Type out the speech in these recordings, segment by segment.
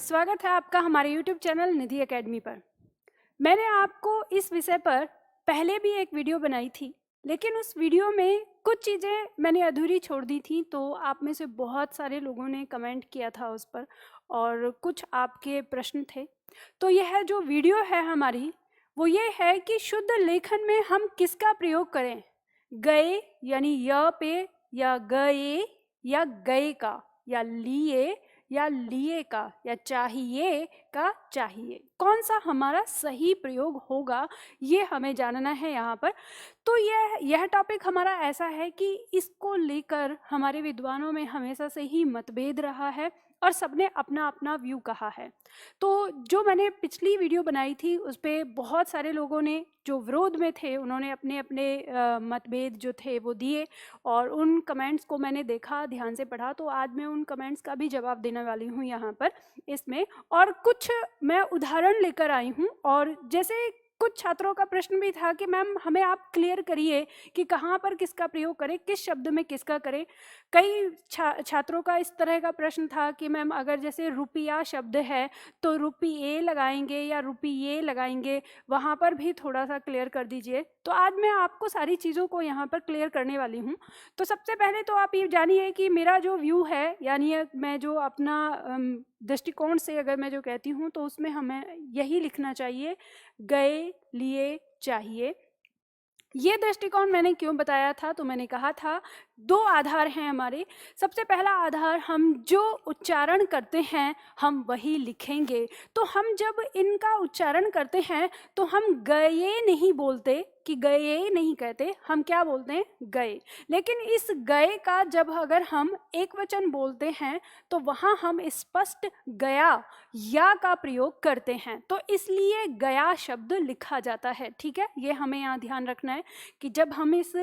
स्वागत है आपका हमारे YouTube चैनल निधि एकेडमी पर। मैंने आपको इस विषय पर पहले भी एक वीडियो बनाई थी, लेकिन उस वीडियो में कुछ चीज़ें मैंने अधूरी छोड़ दी थी, तो आप में से बहुत सारे लोगों ने कमेंट किया था उस पर और कुछ आपके प्रश्न थे। तो यह जो वीडियो है हमारी, वो ये है कि शुद्ध लेखन में हम किसका प्रयोग करें, गए यानी य पे, या गए या गए का, या लिए या लिए का, या चाहिए का चाहिए, कौन सा हमारा सही प्रयोग होगा, ये हमें जानना है यहाँ पर। तो यह टॉपिक हमारा ऐसा है कि इसको लेकर हमारे विद्वानों में हमेशा से ही मतभेद रहा है और सबने अपना अपना व्यू कहा है। तो जो मैंने पिछली वीडियो बनाई थी उस पर बहुत सारे लोगों ने जो विरोध में थे, उन्होंने अपने अपने मतभेद जो थे वो दिए और उन कमेंट्स को मैंने देखा, ध्यान से पढ़ा। तो आज मैं उन कमेंट्स का भी जवाब देने वाली हूँ यहाँ पर इसमें, और कुछ मैं उदाहरण लेकर आई हूँ। और जैसे कुछ छात्रों का प्रश्न भी था कि मैम हमें आप क्लियर करिए कि कहाँ पर किसका प्रयोग करें, किस शब्द में किसका करें। कई छात्रों का इस तरह का प्रश्न था कि मैम अगर जैसे रुपया शब्द है तो रुपये लगाएंगे या रुपये लगाएंगे, वहाँ पर भी थोड़ा सा क्लियर कर दीजिए। तो आज मैं आपको सारी चीज़ों को यहाँ पर क्लियर करने वाली हूँ। तो सबसे पहले तो आप ये जानिए कि मेरा जो व्यू है, यानी मैं जो अपना दृष्टिकोण से अगर मैं जो कहती हूँ तो उसमें हमें यही लिखना चाहिए, गए लिए चाहिए। ये दृष्टिकोण मैंने क्यों बताया था, तो मैंने कहा था दो आधार हैं हमारे। सबसे पहला आधार, हम जो उच्चारण करते हैं हम वही लिखेंगे। तो हम जब इनका उच्चारण करते हैं तो हम गए नहीं बोलते, कि गए नहीं कहते, हम क्या बोलते हैं, गए। लेकिन इस गए का जब अगर हम एक वचन बोलते हैं तो वहाँ हम स्पष्ट गया या का प्रयोग करते हैं, तो इसलिए गया शब्द लिखा जाता है। ठीक है, ये हमें यहाँ ध्यान रखना है कि जब हम इस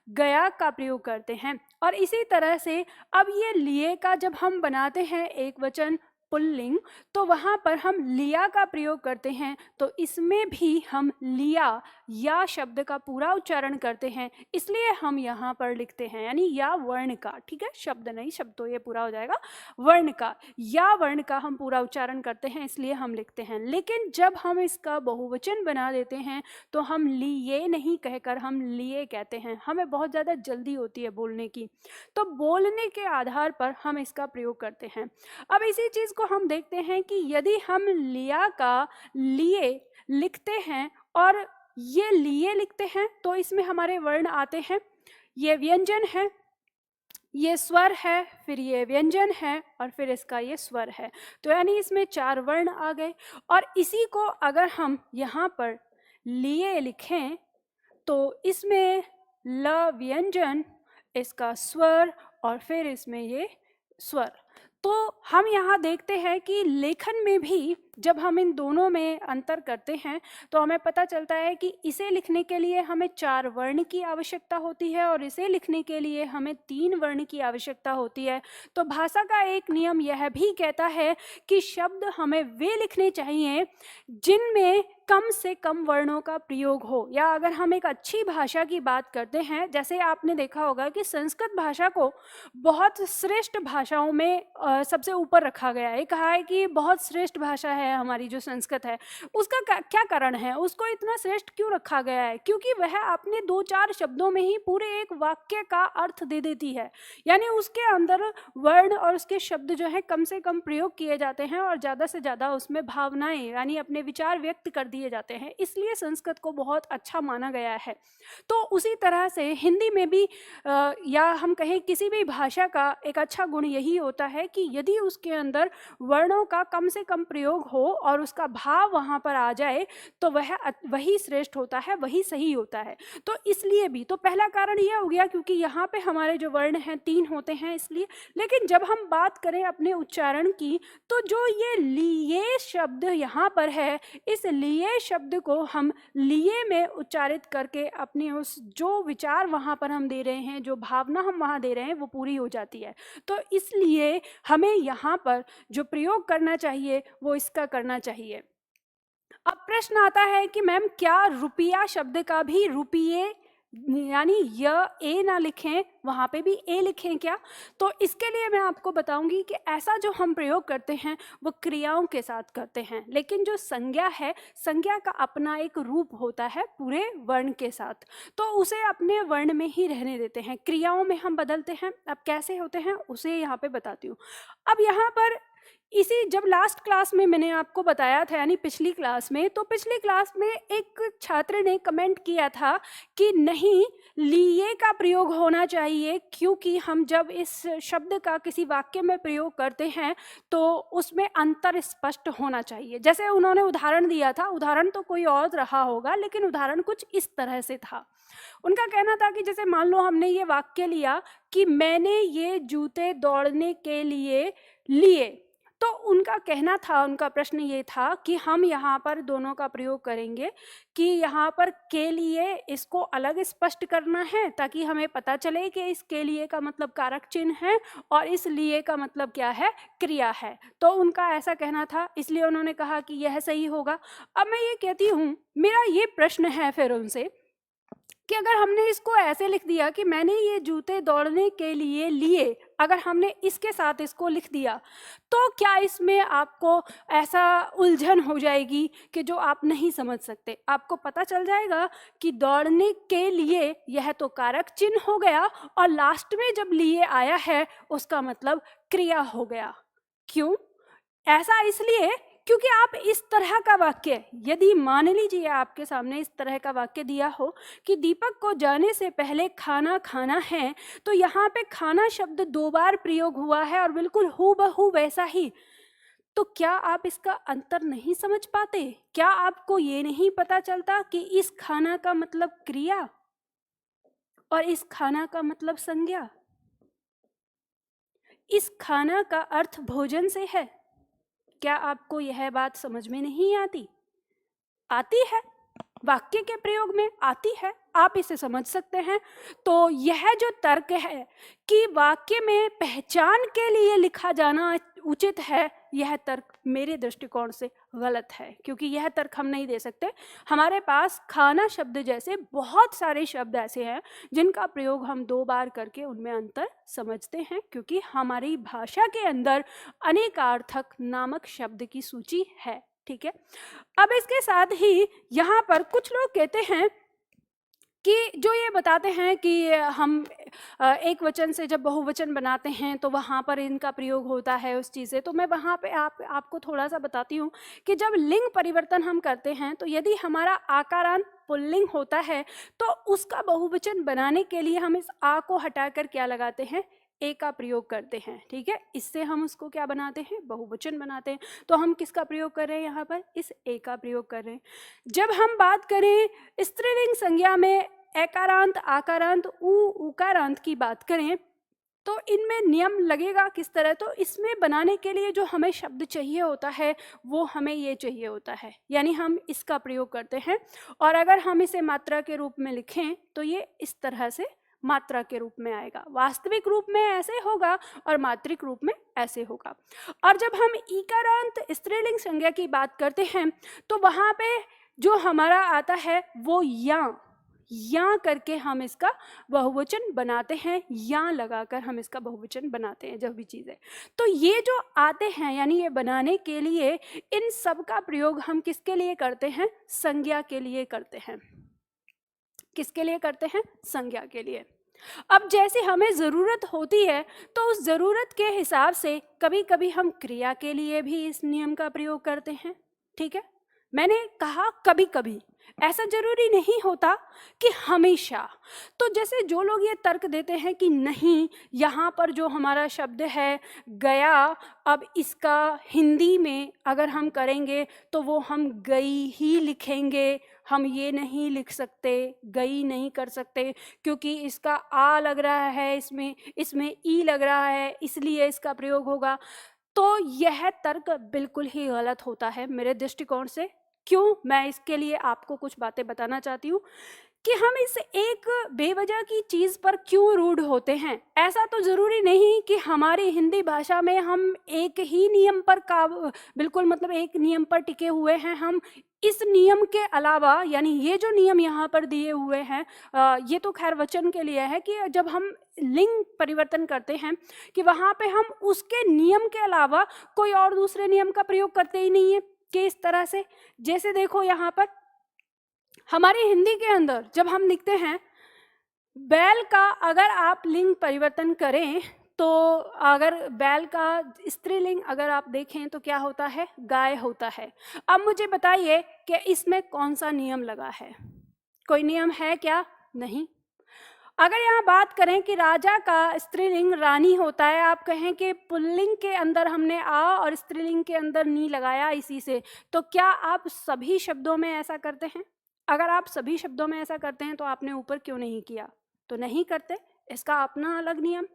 गया का प्रयोग करते हैं। और इसी तरह से अब ये लिए का जब हम बनाते हैं एक वचन पुल्लिंग, तो वहाँ पर हम लिया का प्रयोग करते हैं, तो इसमें भी हम लिया या शब्द का पूरा उच्चारण करते हैं, इसलिए हम यहाँ पर लिखते हैं, यानी या वर्ण का। ठीक है, शब्द नहीं, शब्द तो ये पूरा हो जाएगा, वर्ण का, या वर्ण का हम पूरा उच्चारण करते हैं, इसलिए हम लिखते हैं। लेकिन जब हम इसका बहुवचन बना देते हैं तो हम लिए नहीं कहकर हम लिए कहते हैं। हमें बहुत ज़्यादा जल्दी होती है बोलने की, तो बोलने के आधार पर हम इसका प्रयोग करते हैं। अब इसी चीज़ को हम देखते हैं कि यदि हम लिया का लिए लिखते हैं और ये लिए लिखते हैं तो इसमें हमारे वर्ण आते हैं, ये व्यंजन है, ये स्वर है, फिर ये व्यंजन है और फिर इसका ये स्वर है। तो यानी इसमें 4 वर्ण आ गए। और इसी को अगर हम यहाँ पर लिए लिखें तो इसमें ल व्यंजन, इसका स्वर और फिर इसमें ये स्वर। तो हम यहाँ देखते हैं कि लेखन में भी जब हम इन दोनों में अंतर करते हैं तो हमें पता चलता है कि इसे लिखने के लिए हमें 4 वर्ण की आवश्यकता होती है और इसे लिखने के लिए हमें 3 वर्ण की आवश्यकता होती है। तो भाषा का एक नियम यह भी कहता है कि शब्द हमें वे लिखने चाहिए जिनमें कम से कम वर्णों का प्रयोग हो। या अगर हम एक अच्छी भाषा की बात करते हैं, जैसे आपने देखा होगा कि संस्कृत भाषा को बहुत श्रेष्ठ भाषाओं में सबसे ऊपर रखा गया है। कहा है कि बहुत श्रेष्ठ भाषा है हमारी जो संस्कृत है। उसका क्या कारण है, उसको इतना श्रेष्ठ क्यों रखा गया है? क्योंकि वह अपने 2-4 शब्दों में ही पूरे एक वाक्य का अर्थ दे देती है। यानी उसके अंदर वर्ण और उसके शब्द जो है कम से कम प्रयोग किए जाते हैं और ज़्यादा से ज़्यादा उसमें भावनाएं यानी अपने विचार व्यक्त कर दिए जाते हैं, इसलिए संस्कृत को बहुत अच्छा माना गया है। तो उसी तरह से हिंदी में भी या हम कहें किसी भी भाषा का एक अच्छा गुण यही होता है कि यदि उसके अंदर वर्णों का कम से कम प्रयोग हो और उसका भाव वहाँ पर आ जाए तो वही श्रेष्ठ होता है, वही सही होता है। तो इसलिए भी तो पहला कारण यह हो गया क्योंकि यहाँ पे हमारे जो वर्ण हैं 3 होते हैं, इसलिए। लेकिन जब हम बात करें अपने उच्चारण की, तो जो ये लिए शब्द यहाँ पर है, इस लिए शब्द को हम लिए में उच्चारित करके अपने उस जो विचार वहाँ पर हम दे रहे हैं, जो भावना हम वहाँ दे रहे हैं, वो पूरी हो जाती है। तो इसलिए हमें यहाँ पर जो प्रयोग करना चाहिए वो इसका करना चाहिए। अब प्रश्न आता है कि मैम क्या रुपया शब्द का भी रुपये यानी य ए ना लिखें, वहाँ पे भी ए लिखें क्या? तो इसके लिए मैं आपको बताऊंगी कि ऐसा जो हम प्रयोग करते हैं वो क्रियाओं के साथ करते हैं, लेकिन जो संज्ञा है, संज्ञा का अपना एक रूप होता है पूरे वर्ण के साथ, तो उसे अपने वर्ण में ही रहने देते हैं, क्रियाओं में हम बदलते हैं। अब कैसे होते हैं उसे यहाँ पे बताती हूँ। अब यहाँ पर इसी जब लास्ट क्लास में मैंने आपको बताया था, यानी पिछली क्लास में, तो पिछली क्लास में एक छात्र ने कमेंट किया था कि नहीं, लिए का प्रयोग होना चाहिए, क्योंकि हम जब इस शब्द का किसी वाक्य में प्रयोग करते हैं तो उसमें अंतर स्पष्ट होना चाहिए। जैसे उन्होंने उदाहरण दिया था, उदाहरण तो कोई और रहा होगा, लेकिन उदाहरण कुछ इस तरह से था। उनका कहना था कि जैसे मान लो हमने ये वाक्य लिया कि मैंने ये जूते दौड़ने के लिए लिए, तो उनका कहना था, उनका प्रश्न ये था कि हम यहाँ पर दोनों का प्रयोग करेंगे कि यहाँ पर के लिए इसको अलग स्पष्ट करना है ताकि हमें पता चले कि इस के लिए का मतलब कारक चिन्ह है और इस लिए का मतलब क्या है, क्रिया है। तो उनका ऐसा कहना था, इसलिए उन्होंने कहा कि यह सही होगा। अब मैं ये कहती हूँ, मेरा ये प्रश्न है फिर उनसे कि अगर हमने इसको ऐसे लिख दिया कि मैंने ये जूते दौड़ने के लिए लिए, अगर हमने इसके साथ इसको लिख दिया, तो क्या इसमें आपको ऐसा उलझन हो जाएगी कि जो आप नहीं समझ सकते? आपको पता चल जाएगा कि दौड़ने के लिए यह तो कारक चिन्ह हो गया और लास्ट में जब लिए आया है उसका मतलब क्रिया हो गया। क्यों ऐसा? इसलिए क्योंकि आप इस तरह का वाक्य, यदि मान लीजिए आपके सामने इस तरह का वाक्य दिया हो कि दीपक को जाने से पहले खाना खाना है, तो यहाँ पे खाना शब्द 2 बार प्रयोग हुआ है और बिल्कुल हूबहू वैसा ही, तो क्या आप इसका अंतर नहीं समझ पाते? क्या आपको ये नहीं पता चलता कि इस खाना का मतलब क्रिया और इस खाना का मतलब संज्ञा? इस खाना का अर्थ भोजन से है। क्या आपको यह बात समझ में नहीं आती? आती है, वाक्य के प्रयोग में आती है, आप इसे समझ सकते हैं। तो यह जो तर्क है कि वाक्य में पहचान के लिए लिखा जाना उचित है, यह तर्क मेरे दृष्टिकोण से गलत है, क्योंकि यह तर्क हम नहीं दे सकते। हमारे पास खाना शब्द जैसे बहुत सारे शब्द ऐसे हैं जिनका प्रयोग हम 2 बार करके उनमें अंतर समझते हैं, क्योंकि हमारी भाषा के अंदर अनेकार्थक नामक शब्द की सूची है। ठीक है, अब इसके साथ ही यहाँ पर कुछ लोग कहते हैं कि जो ये बताते हैं कि हम एक वचन से जब बहुवचन बनाते हैं तो वहाँ पर इनका प्रयोग होता है उस चीज़ से, तो मैं वहाँ पे आपको थोड़ा सा बताती हूँ कि जब लिंग परिवर्तन हम करते हैं तो यदि हमारा आकारांत पुल्लिंग होता है तो उसका बहुवचन बनाने के लिए हम इस आ को हटाकर क्या लगाते हैं, ए का प्रयोग करते हैं। ठीक है, इससे हम उसको क्या बनाते हैं, बहुवचन बनाते हैं। तो हम किसका प्रयोग कर रहे हैं यहाँ पर, इस ए का प्रयोग कर रहे हैं। जब हम बात करें स्त्रीलिंग संज्ञा में एकारांत, आकारांत, उकारांत की बात करें तो इनमें नियम लगेगा किस तरह, तो इसमें बनाने के लिए जो हमें शब्द चाहिए होता है वो हमें ये चाहिए होता है, यानी हम इसका प्रयोग करते हैं। और अगर हम इसे मात्रा के रूप में लिखें तो ये इस तरह से मात्रा के रूप में आएगा, वास्तविक रूप में ऐसे होगा और मात्रिक रूप में ऐसे होगा। और जब हम ईकारांत स्त्रीलिंग संज्ञा की बात करते हैं तो वहाँ पे जो हमारा आता है वो या करके हम इसका बहुवचन बनाते हैं, या लगाकर हम इसका बहुवचन बनाते हैं जब भी चीज़ें। तो ये जो आते हैं, यानी ये बनाने के लिए, इन सब का प्रयोग हम किसके लिए करते हैं, संज्ञा के लिए करते हैं। किसके लिए करते हैं, संज्ञा के लिए। अब जैसे हमें ज़रूरत होती है तो उस ज़रूरत के हिसाब से कभी कभी हम क्रिया के लिए भी इस नियम का प्रयोग करते हैं। ठीक है, मैंने कहा कभी कभी, ऐसा जरूरी नहीं होता कि हमेशा। तो जैसे जो लोग ये तर्क देते हैं कि नहीं, यहाँ पर जो हमारा शब्द है गया, अब इसका हिंदी में अगर हम करेंगे तो वो हम गई ही लिखेंगे, हम ये नहीं लिख सकते, गई नहीं कर सकते, क्योंकि इसका आ लग रहा है, इसमें ई लग रहा है, इसलिए इसका प्रयोग होगा। तो यह तर्क बिल्कुल ही गलत होता है मेरे दृष्टिकोण से। क्यों, मैं इसके लिए आपको कुछ बातें बताना चाहती हूँ कि हम इस एक बेवजह की चीज़ पर क्यों रूढ़ होते हैं। ऐसा तो ज़रूरी नहीं नहीं कि हमारी हिंदी भाषा में हम एक ही नियम पर बिल्कुल मतलब एक नियम पर टिके हुए हैं। हम इस नियम के अलावा, यानी ये जो नियम यहाँ पर दिए हुए हैं, ये तो खैर वचन के लिए है कि जब हम लिंग परिवर्तन करते हैं कि वहाँ पे हम उसके नियम के अलावा कोई और दूसरे नियम का प्रयोग करते ही नहीं है। कि इस तरह से, जैसे देखो यहाँ पर हमारी हिंदी के अंदर जब हम लिखते हैं बैल का, अगर आप लिंग परिवर्तन करें तो अगर बैल का स्त्रीलिंग अगर आप देखें तो क्या होता है, गाय होता है। अब मुझे बताइए कि इसमें कौन सा नियम लगा है? कोई नियम है क्या? नहीं। अगर यहाँ बात करें कि राजा का स्त्रीलिंग रानी होता है, आप कहें कि पुल्लिंग के अंदर हमने आ और स्त्रीलिंग के अंदर नी लगाया इसी से, तो क्या आप सभी शब्दों में ऐसा करते हैं? अगर आप सभी शब्दों में ऐसा करते हैं तो आपने ऊपर क्यों नहीं किया? तो नहीं करते, इसका अपना अलग नियम।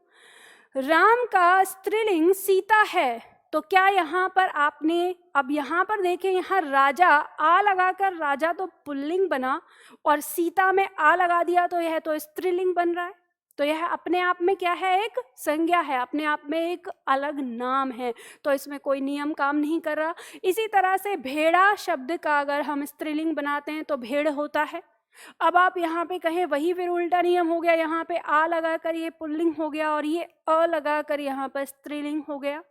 राम का स्त्रीलिंग सीता है, तो क्या यहाँ पर आपने, अब यहाँ पर देखें, यहाँ राजा आ लगाकर राजा तो पुल्लिंग बना और सीता में आ लगा दिया तो यह तो स्त्रीलिंग बन रहा है। तो यह अपने आप में क्या है, एक संज्ञा है, अपने आप में एक अलग नाम है, तो इसमें कोई नियम काम नहीं कर रहा। इसी तरह से भेड़ा शब्द का अगर हम स्त्रीलिंग बनाते हैं तो भेड़ होता है। अब आप यहाँ पे कहें वही फिर उल्टा नियम हो गया, यहाँ पे आ लगाकर ये पुल्लिंग हो गया और ये अ लगाकर यहाँ पर स्त्रीलिंग हो गया।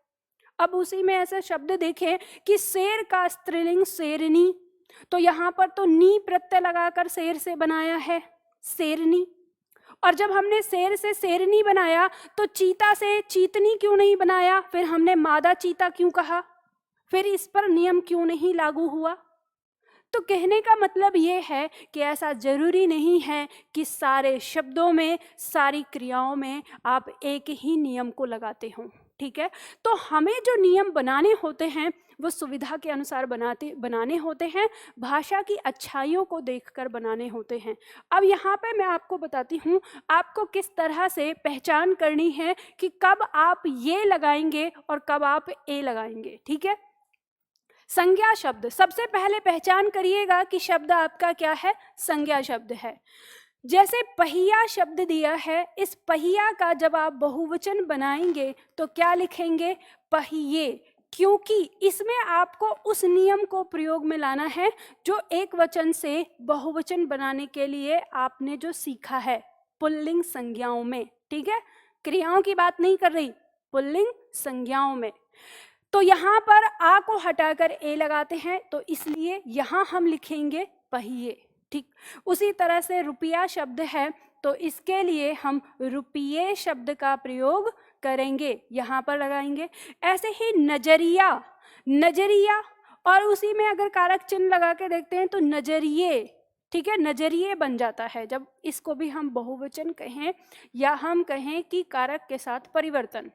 अब उसी में ऐसे शब्द देखें कि शेर का स्त्रीलिंग शेरनी, तो यहाँ पर तो नी प्रत्यय लगाकर शेर से बनाया है शेरनी। और जब हमने शेर से शेरनी बनाया तो चीता से चीतनी क्यों नहीं बनाया? फिर हमने मादा चीता क्यों कहा? फिर इस पर नियम क्यों नहीं लागू हुआ? तो कहने का मतलब ये है कि ऐसा जरूरी नहीं है कि सारे शब्दों में, सारी क्रियाओं में आप एक ही नियम को लगाते हो। ठीक है, तो हमें जो नियम बनाने होते हैं वो सुविधा के अनुसार बनाने होते हैं, भाषा की अच्छाइयों को देखकर बनाने होते हैं। अब यहाँ पे मैं आपको बताती हूँ आपको किस तरह से पहचान करनी है कि कब आप ये लगाएंगे और कब आप ए लगाएंगे। ठीक है, संज्ञा शब्द सबसे पहले पहचान करिएगा कि शब्द आपका क्या है, संज्ञा शब्द है। जैसे पहिया शब्द दिया है, इस पहिया का जब आप बहुवचन बनाएंगे तो क्या लिखेंगे, पहिए, क्योंकि इसमें आपको उस नियम को प्रयोग में लाना है जो एक वचन से बहुवचन बनाने के लिए आपने जो सीखा है पुल्लिंग संज्ञाओं में। ठीक है, क्रियाओं की बात नहीं कर रही, पुल्लिंग संज्ञाओं में। तो यहाँ पर आ को हटाकर ए लगाते हैं, तो इसलिए यहाँ हम लिखेंगे पहिए। ठीक, उसी तरह से रुपया शब्द है तो इसके लिए हम रुपये शब्द का प्रयोग करेंगे, यहाँ पर लगाएंगे। ऐसे ही नजरिया, नजरिया, और उसी में अगर कारक चिन्ह लगा के देखते हैं तो नजरिए। ठीक है, नजरिए बन जाता है जब इसको भी हम बहुवचन कहें या हम कहें कि कारक के साथ परिवर्तन,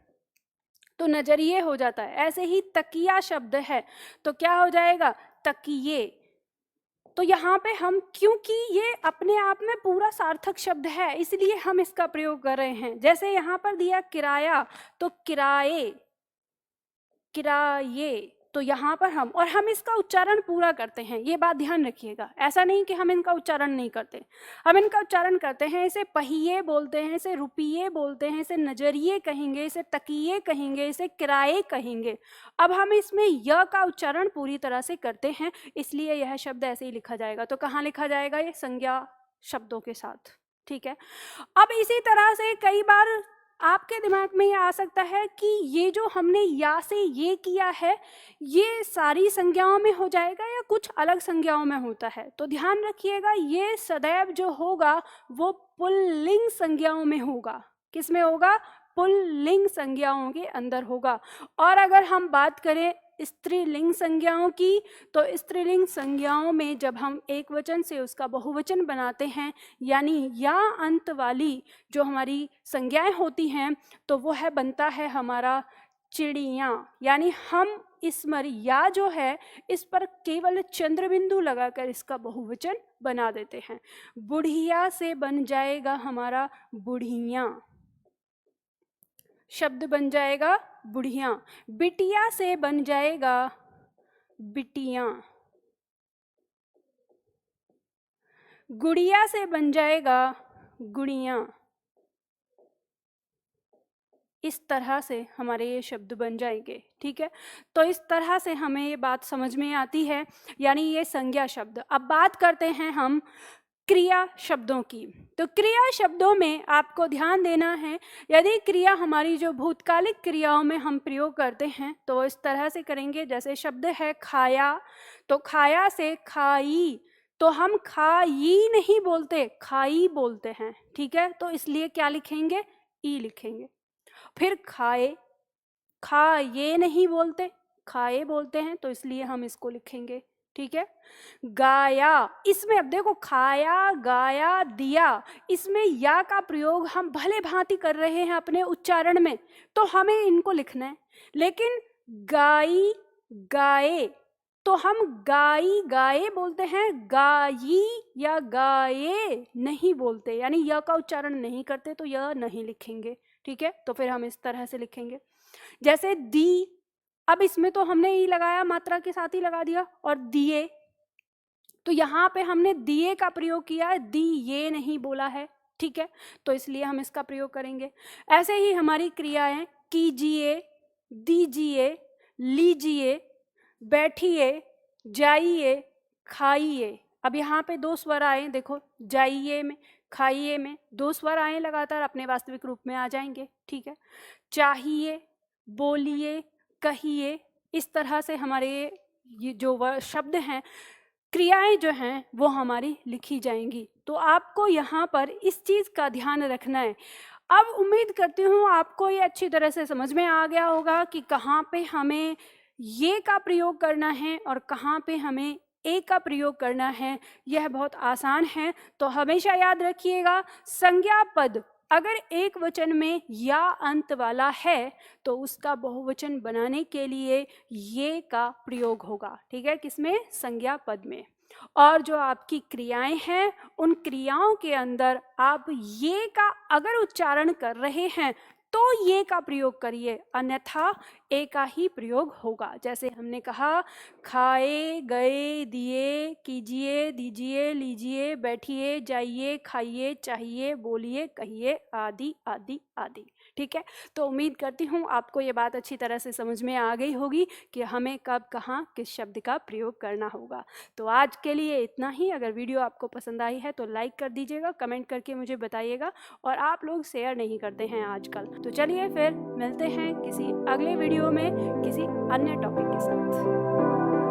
तो नजरिए हो जाता है। ऐसे ही तकिया शब्द है तो क्या हो जाएगा, तकिए। तो यहाँ पे हम, क्योंकि ये अपने आप में पूरा सार्थक शब्द है इसलिए हम इसका प्रयोग कर रहे हैं। जैसे यहाँ पर दिया किराया तो किराए, किराए, तो यहाँ पर हम इसका उच्चारण पूरा करते हैं, ये बात ध्यान रखिएगा। ऐसा नहीं कि हम इनका उच्चारण नहीं करते, हम इनका उच्चारण करते हैं। इसे पहिए बोलते हैं, इसे रुपये बोलते हैं, इसे नजरिए कहेंगे, इसे तकिए कहेंगे, इसे किराए कहेंगे। अब हम इसमें य का उच्चारण पूरी तरह से करते हैं, इसलिए यह शब्द ऐसे ही लिखा जाएगा। तो कहाँ लिखा जाएगा, ये संज्ञा शब्दों के साथ। ठीक है, अब इसी तरह से कई बार आपके दिमाग में ये आ सकता है कि ये जो हमने या से ये किया है ये सारी संज्ञाओं में हो जाएगा या कुछ अलग संज्ञाओं में होता है। तो ध्यान रखिएगा, ये सदैव जो होगा वो पुल्लिंग संज्ञाओं में होगा। किस में होगा, पुल्लिंग संज्ञाओं के अंदर होगा। और अगर हम बात करें स्त्रीलिंग संज्ञाओं की, तो स्त्रीलिंग संज्ञाओं में जब हम एक वचन से उसका बहुवचन बनाते हैं, यानी या अंत वाली जो हमारी संज्ञाएं होती हैं, तो वो है बनता है हमारा चिड़िया। यानी हम इस या जो है इस पर केवल चंद्र बिंदु लगाकर इसका बहुवचन बना देते हैं। बुढ़िया से बन जाएगा हमारा बुढ़िया, शब्द बन जाएगा बुढ़िया। बिटिया से बन जाएगा बिटिया, गुड़िया से बन जाएगा गुड़िया। इस तरह से हमारे ये शब्द बन जाएंगे। ठीक है, तो इस तरह से हमें ये बात समझ में आती है, यानी ये संज्ञा शब्द। अब बात करते हैं हम क्रिया शब्दों की। तो क्रिया शब्दों में आपको ध्यान देना है, यदि क्रिया हमारी जो भूतकालिक क्रियाओं में हम प्रयोग करते हैं तो इस तरह से करेंगे। जैसे शब्द है खाया, तो खाया से खाई, तो हम खाई नहीं बोलते, खाई बोलते हैं। ठीक है, तो इसलिए क्या लिखेंगे, ई लिखेंगे। फिर खाए, खाए नहीं बोलते, खाए बोलते हैं, तो इसलिए हम इसको लिखेंगे। ठीक है, गाया, इसमें अब देखो खाया, गाया, दिया, इसमें या का प्रयोग हम भले भांति कर रहे हैं अपने उच्चारण में, तो हमें इनको लिखना है। लेकिन गाई, गाए, तो हम गाई गाए बोलते हैं, गाई या गाए नहीं बोलते, यानी या का उच्चारण नहीं करते, तो यह नहीं लिखेंगे। ठीक है, तो फिर हम इस तरह से लिखेंगे। जैसे दी, अब इसमें तो हमने ई लगाया, मात्रा के साथ ही लगा दिया, और दिए, तो यहाँ पे हमने दिए का प्रयोग किया है, दी ये नहीं बोला है। ठीक है, तो इसलिए हम इसका प्रयोग करेंगे। ऐसे ही हमारी क्रियाएं कीजिए, दीजिए, लीजिए, बैठिए, जाइए, खाइए। अब यहाँ पे दो स्वर आए, देखो जाइए में, खाइए में दो स्वर आए लगातार, अपने वास्तविक रूप में आ जाएंगे। ठीक है, चाहिए, बोलिए, कहिए, इस तरह से हमारे ये जो शब्द हैं, क्रियाएं जो हैं वो हमारी लिखी जाएंगी। तो आपको यहाँ पर इस चीज़ का ध्यान रखना है। अब उम्मीद करती हूँ आपको ये अच्छी तरह से समझ में आ गया होगा कि कहाँ पे हमें ये का प्रयोग करना है और कहाँ पे हमें ए का प्रयोग करना है। यह बहुत आसान है, तो हमेशा याद रखिएगा, संज्ञा पद अगर एक वचन में या अंत वाला है तो उसका बहुवचन बनाने के लिए ये का प्रयोग होगा। ठीक है, किसमें, संज्ञा पद में। और जो आपकी क्रियाएं हैं, उन क्रियाओं के अंदर आप ये का अगर उच्चारण कर रहे हैं तो ये का प्रयोग करिए, अन्यथा ए का ही प्रयोग होगा। जैसे हमने कहा, खाए, गए, दिए, कीजिए, दीजिए, लीजिए, बैठिए, जाइए, खाइए, चाहिए, बोलिए, कहिए, आदि आदि आदि। ठीक है, तो उम्मीद करती हूँ आपको ये बात अच्छी तरह से समझ में आ गई होगी कि हमें कब कहाँ किस शब्द का प्रयोग करना होगा। तो आज के लिए इतना ही। अगर वीडियो आपको पसंद आई है तो लाइक कर दीजिएगा, कमेंट करके मुझे बताइएगा, और आप लोग शेयर नहीं करते हैं आजकल। तो चलिए फिर मिलते हैं किसी अगले वीडियो में किसी अन्य टॉपिक के साथ।